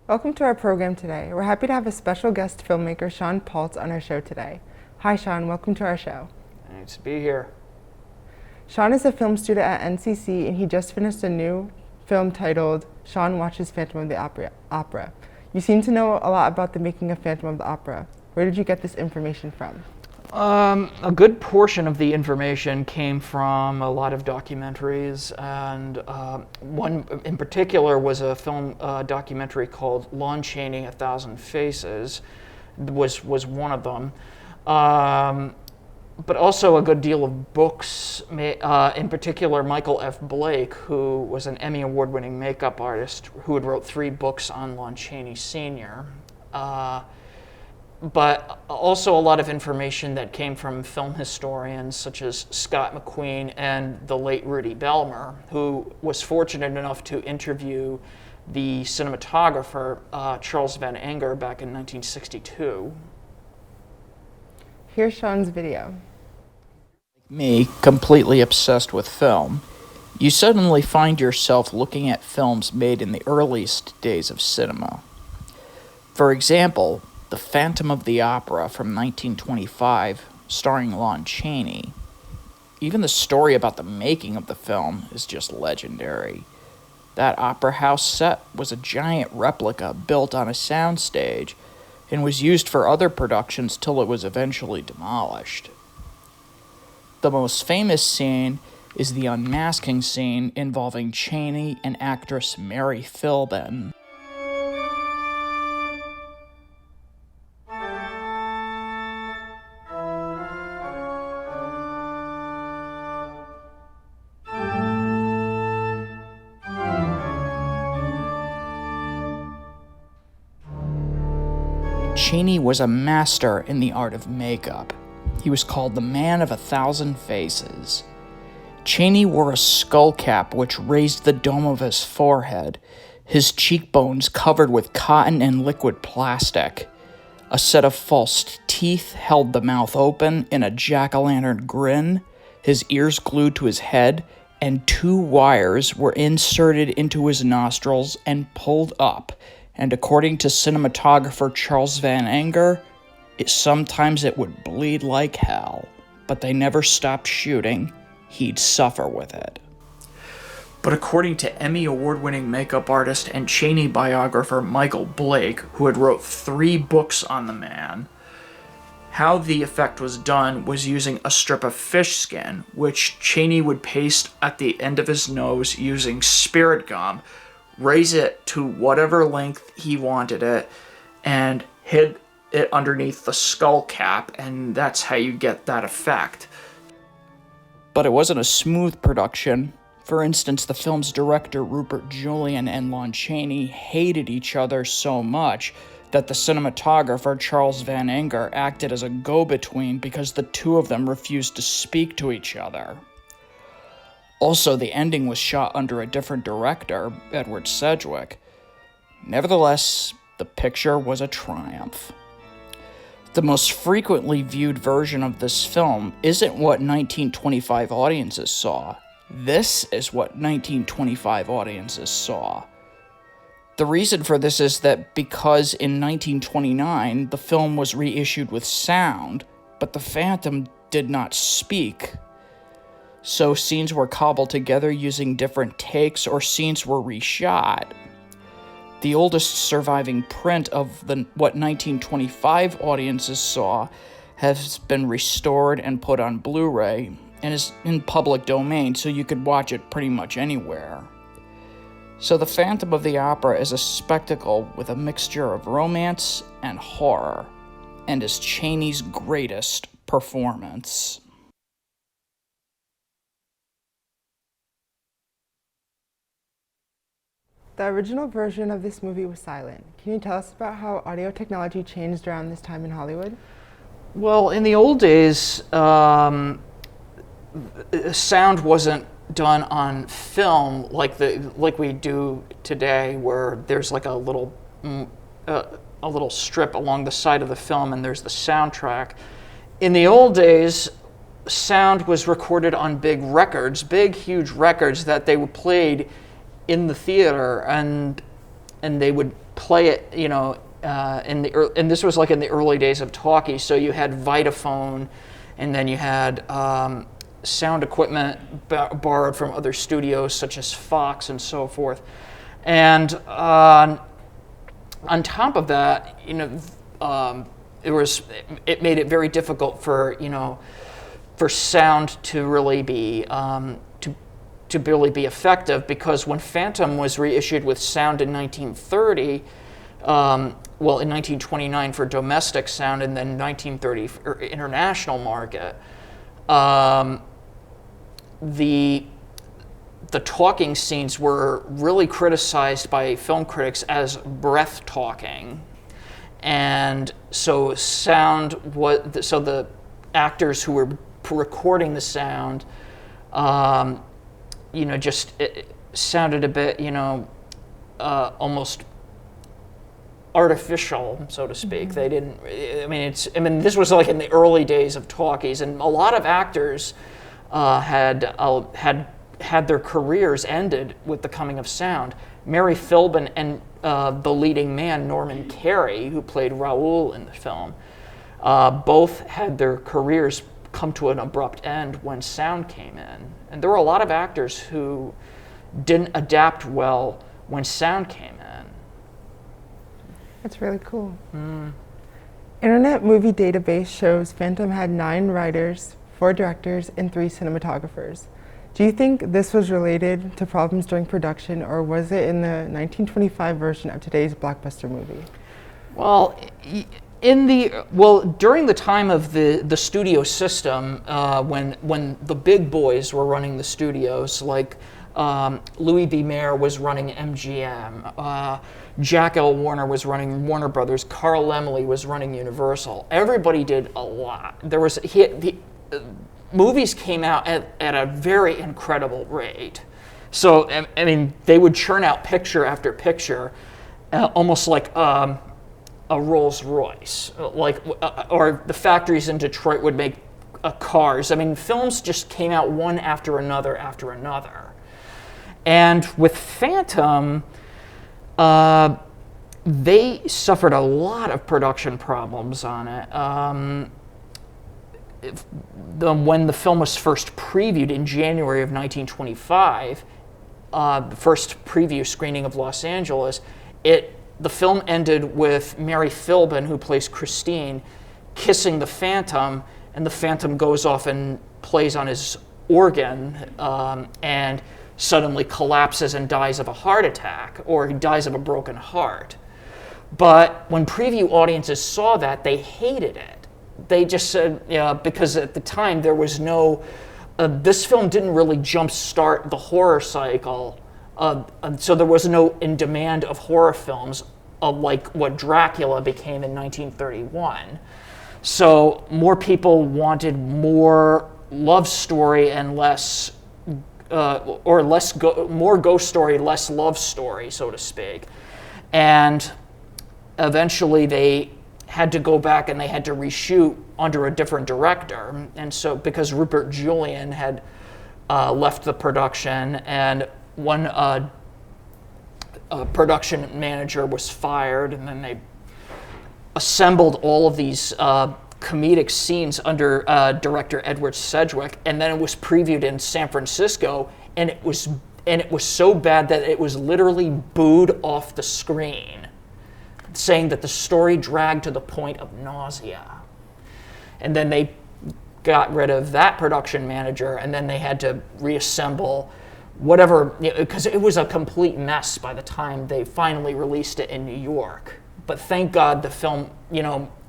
Welcome to our program today. We're happy to have a special guest filmmaker, Sean Paltz, on our show today. Hi, Sean. Welcome to our show. Nice to be here. Sean is a film student at NCC, and he just finished a new film titled Sean Watches Phantom of the Opera. You seem to know a lot about the making of Phantom of the Opera. Where did you get this information from? A good portion of the information came from a lot of documentaries, and one in particular was a film documentary called Lon Chaney, A Thousand Faces, was one of them. But also a good deal of books, in particular Michael F. Blake, who was an Emmy Award-winning makeup artist who had wrote 3 books on Lon Chaney Sr., but also a lot of information that came from film historians such as Scott McQueen and the late Rudy Belmer, who was fortunate enough to interview the cinematographer Charles Van Enger back in 1962. Here's Sean's video. Me, completely obsessed with film, you suddenly find yourself looking at films made in the earliest days of cinema. For example, The Phantom of the Opera from 1925, starring Lon Chaney. Even the story about the making of the film is just legendary. That opera house set was a giant replica built on a soundstage and was used for other productions till it was eventually demolished. The most famous scene is the unmasking scene involving Chaney and actress Mary Philbin. Chaney was a master in the art of makeup. He was called the Man of 1,000 Faces. Chaney wore a skull cap which raised the dome of his forehead, his cheekbones covered with cotton and liquid plastic. A set of false teeth held the mouth open in a jack-o'-lantern grin, his ears glued to his head, and 2 wires were inserted into his nostrils and pulled up. And according to cinematographer Charles Van Enger, sometimes it would bleed like hell, but they never stopped shooting. He'd suffer with it. But according to Emmy Award-winning makeup artist and Chaney biographer Michael Blake, who had wrote 3 books on the man, how the effect was done was using a strip of fish skin, which Chaney would paste at the end of his nose using spirit gum, raise it to whatever length he wanted it, and hid it underneath the skull cap, and that's how you get that effect. But it wasn't a smooth production. For instance, the film's director Rupert Julian and Lon Chaney hated each other so much that the cinematographer Charles Van Enger acted as a go-between because the 2 of them refused to speak to each other. Also, the ending was shot under a different director, Edward Sedgwick. Nevertheless, the picture was a triumph. The most frequently viewed version of this film isn't what 1925 audiences saw. This is what 1925 audiences saw. The reason for this is that because in 1929, the film was reissued with sound, but the Phantom did not speak. So scenes were cobbled together using different takes, or scenes were reshot. The oldest surviving print of what 1925 audiences saw has been restored and put on Blu-ray and is in public domain, so you could watch it pretty much anywhere. So The Phantom of the Opera is a spectacle with a mixture of romance and horror, and is Chaney's greatest performance. The original version of this movie was silent. Can you tell us about how audio technology changed around this time in Hollywood? Well, in the old days, sound wasn't done on film like we do today, where there's like a little strip along the side of the film and there's the soundtrack. In the old days, sound was recorded on big records, big, huge records that they were played in the theater, and they would play it, and this was like in the early days of talkies. So you had Vitaphone, and then you had sound equipment borrowed from other studios such as Fox and so forth. And on top of that, it made it very difficult for sound to really be to really be effective, because when Phantom was reissued with sound in 1930, in 1929 for domestic sound, and then 1930 for international market, the talking scenes were really criticized by film critics as breath talking. And so the actors who were recording the sound, it sounded a bit, almost artificial, so to speak. They didn't. This was like in the early days of talkies, and a lot of actors had their careers ended with the coming of sound. Mary Philbin and the leading man, Norman Carey, who played Raoul in the film, both had their careers come to an abrupt end when sound came in. And there were a lot of actors who didn't adapt well when sound came in. That's really cool. Internet Movie Database shows Phantom had 9 writers, 4 directors, and 3 cinematographers. Do you think this was related to problems during production, or was it in the 1925 version of today's blockbuster movie? Well, during the time of the studio system, when the big boys were running the studios, like Louis B. Mayer was running MGM, Jack L. Warner was running Warner Brothers, Carl Laemmle was running Universal. Everybody did a lot. Movies came out at a very incredible rate. So, they would churn out picture after picture, almost like a Rolls Royce, or the factories in Detroit would make cars. Films just came out one after another after another. And with Phantom, they suffered a lot of production problems on it. When the film was first previewed in January of 1925, the first preview screening of Los Angeles, the film ended with Mary Philbin, who plays Christine, kissing the Phantom, and the Phantom goes off and plays on his organ and suddenly collapses and dies of a heart attack, or he dies of a broken heart. But when preview audiences saw that, they hated it. They just said, because at the time there was no, this film didn't really jumpstart the horror cycle, so there was no in demand of horror films like what Dracula became in 1931. So more people wanted more love story and less, more ghost story, less love story, so to speak. And eventually they had to go back and they had to reshoot under a different director. And so, because Rupert Julian had left the production, and one production manager was fired, and then they assembled all of these comedic scenes under director Edward Sedgwick, and then it was previewed in San Francisco, and it was so bad that it was literally booed off the screen, saying that the story dragged to the point of nausea. And then they got rid of that production manager, and then they had to reassemble whatever, because it was a complete mess by the time they finally released it in New York. But thank God the film,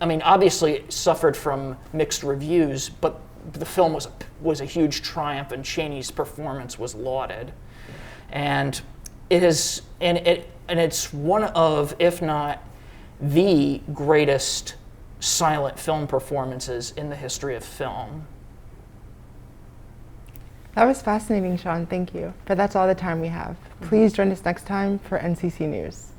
obviously it suffered from mixed reviews, but the film was a huge triumph, and Chaney's performance was lauded. And it's one of, if not the greatest silent film performances in the history of film. That was fascinating, Sean. Thank you. But that's all the time we have. Please join us next time for NCC News.